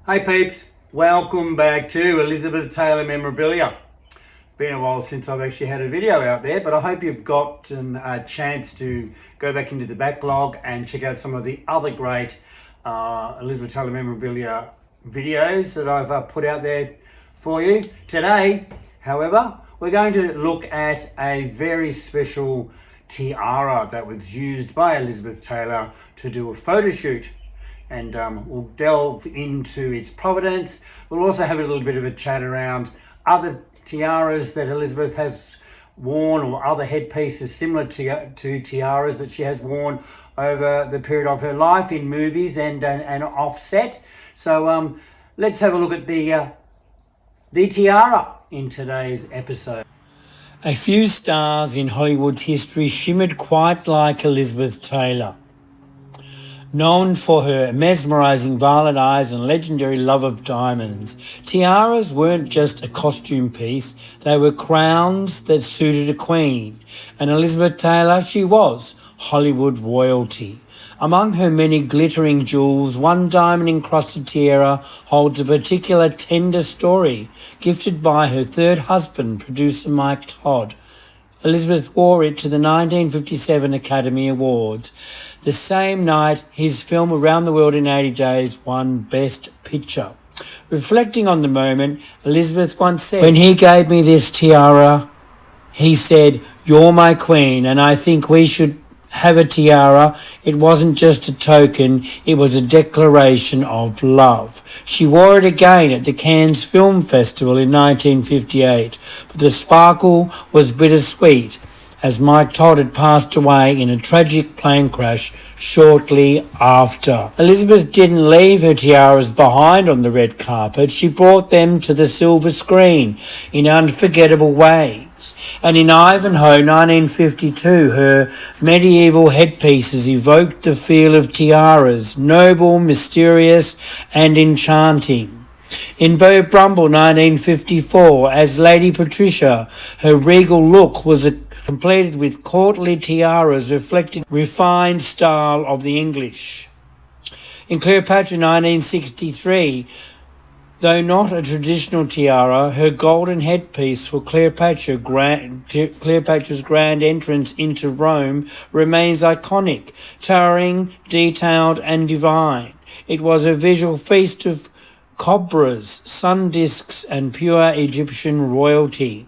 Hey peeps, welcome back to Elizabeth Taylor Memorabilia. Been a while since I've actually had a video out there, but I hope you've gotten a chance to go back into the backlog and check out some of the other great Elizabeth Taylor Memorabilia videos that I've put out there for you. Today, however, we're going to look at a very special tiara that was used by Elizabeth Taylor to do a photo shoot. And we'll delve into its provenance. We'll also have a little bit of a chat around other tiaras that Elizabeth has worn, or other headpieces similar to tiaras that she has worn over the period of her life in movies and offset. So let's have a look at the tiara in today's episode. A few stars in Hollywood's history shimmered quite like Elizabeth Taylor. Known for her mesmerising violet eyes and legendary love of diamonds, tiaras weren't just a costume piece, they were crowns that suited a queen. And Elizabeth Taylor, she was Hollywood royalty. Among her many glittering jewels, one diamond-encrusted tiara holds a particular tender story, gifted by her third husband, producer Mike Todd. Elizabeth wore it to the 1957 Academy Awards. The same night, his film Around the World in 80 Days won Best Picture. Reflecting on the moment, Elizabeth once said, "When he gave me this tiara, he said, 'You're my queen, and I think we should have a tiara.' It wasn't just a token, it was a declaration of love." She wore it again at the Cannes Film Festival in 1958, but the sparkle was bittersweet, as Mike Todd had passed away in a tragic plane crash shortly after. Elizabeth didn't leave her tiaras behind on the red carpet. She brought them to the silver screen in unforgettable ways. And in Ivanhoe 1952, her medieval headpieces evoked the feel of tiaras, noble, mysterious and enchanting. In Beau Brummel 1954, as Lady Patricia, her regal look was completed with courtly tiaras reflecting refined style of the English. In Cleopatra 1963, though not a traditional tiara, her golden headpiece for Cleopatra's grand entrance into Rome remains iconic, towering, detailed and divine. It was a visual feast of cobras, sun discs and pure Egyptian royalty.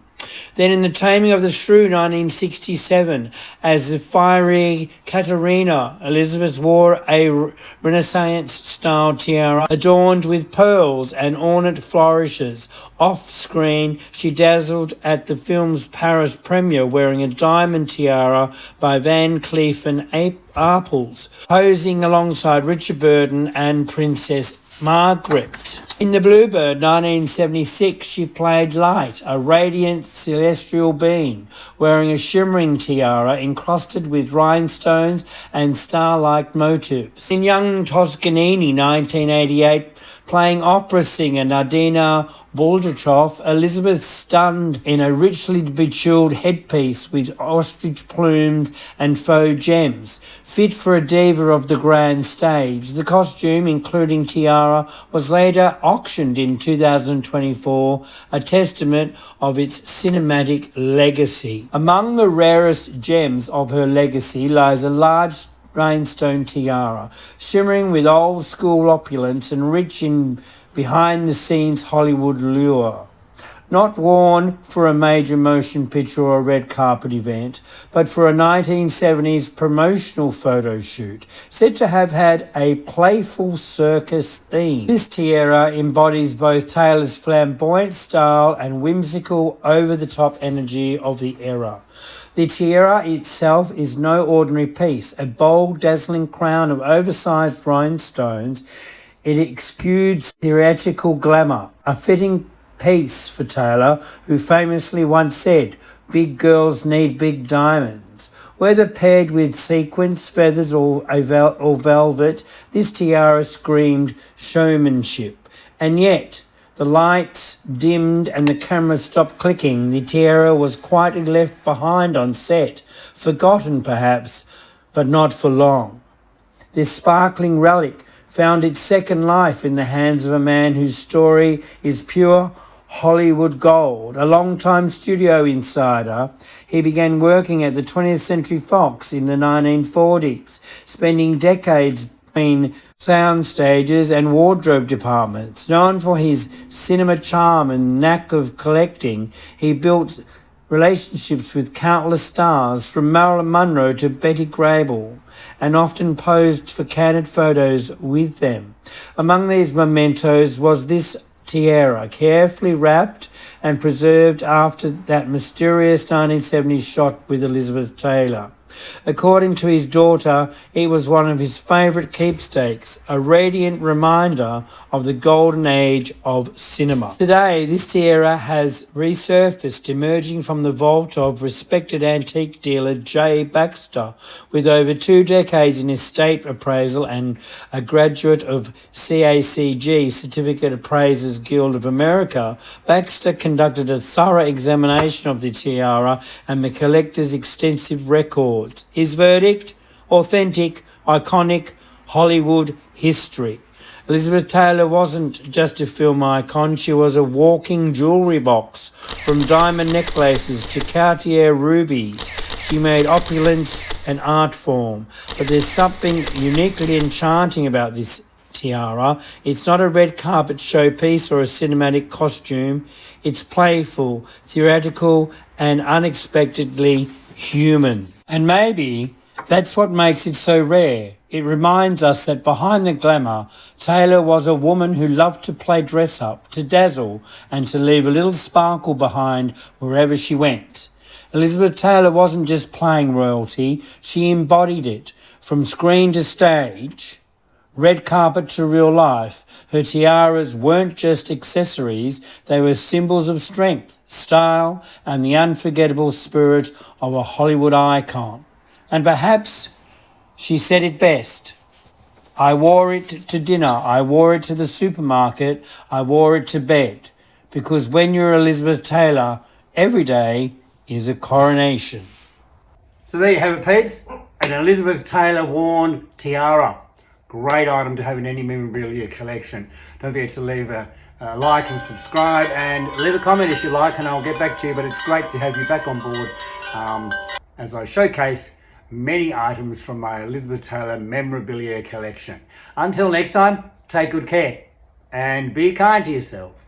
Then in The Taming of the Shrew 1967, as the fiery Caterina, Elizabeth wore a Renaissance-style tiara adorned with pearls and ornate flourishes. Off-screen, she dazzled at the film's Paris premiere wearing a diamond tiara by Van Cleef and Arpels, posing alongside Richard Burton and Princess Margaret. In The Bluebird 1976, she played Light, a radiant celestial being, wearing a shimmering tiara encrusted with rhinestones and star-like motifs. In Young Toscanini 1988, playing opera singer Nadina Boldachoff, Elizabeth stunned in a richly bejeweled headpiece with ostrich plumes and faux gems, fit for a diva of the grand stage. The costume, including tiara, was later auctioned in 2024, a testament of its cinematic legacy. Among the rarest gems of her legacy lies a large rhinestone tiara, shimmering with old-school opulence and rich in behind-the-scenes Hollywood lure. Not worn for a major motion picture or a red carpet event, but for a 1970s promotional photo shoot, said to have had a playful circus theme. This tiara embodies both Taylor's flamboyant style and whimsical, over-the-top energy of the era. The tiara itself is no ordinary piece, a bold, dazzling crown of oversized rhinestones. It exudes theatrical glamour, a fitting piece for Taylor, who famously once said, "Big girls need big diamonds." Whether paired with sequins, feathers or velvet, this tiara screamed showmanship. And yet, the lights dimmed and the camera stopped clicking. The tiara was quietly left behind on set, forgotten perhaps, but not for long. This sparkling relic found its second life in the hands of a man whose story is pure Hollywood gold. A long-time studio insider, he began working at the 20th Century Fox in the 1940s, spending decades between sound stages and wardrobe departments. Known for his cinema charm and knack of collecting, he built relationships with countless stars, from Marilyn Monroe to Betty Grable, and often posed for candid photos with them. Among these mementos was this tiara, carefully wrapped and preserved after that mysterious 1970s shot with Elizabeth Taylor. According to his daughter, it was one of his favourite keepsakes, a radiant reminder of the golden age of cinema. Today, this tiara has resurfaced, emerging from the vault of respected antique dealer J. Baxter. With over 2 decades in estate appraisal and a graduate of CACG, Certificate Appraisers Guild of America, Baxter conducted a thorough examination of the tiara and the collector's extensive records. His verdict: authentic, iconic Hollywood history. Elizabeth Taylor wasn't just a film icon, she was a walking jewellery box. From diamond necklaces to Cartier rubies, she made opulence an art form. But there's something uniquely enchanting about this tiara. It's not a red carpet showpiece or a cinematic costume. It's playful, theatrical, and unexpectedly human. And maybe that's what makes it so rare. It reminds us that behind the glamour, Taylor was a woman who loved to play dress up, to dazzle, and to leave a little sparkle behind wherever she went. Elizabeth Taylor wasn't just playing royalty, she embodied it. From screen to stage, red carpet to real life, her tiaras weren't just accessories, they were symbols of strength, style, and the unforgettable spirit of a Hollywood icon. And perhaps she said it best: I wore it to dinner, I wore it to the supermarket, I wore it to bed. Because when you're Elizabeth Taylor, every day is a coronation. So there you have it, peeps. An Elizabeth Taylor worn tiara. Great item to have in any memorabilia collection. Don't forget to leave a like and subscribe, and leave a comment if you like, and I'll get back to you. But it's great to have you back on board as I showcase many items from my Elizabeth Taylor memorabilia collection. Until next time, take good care and be kind to yourself.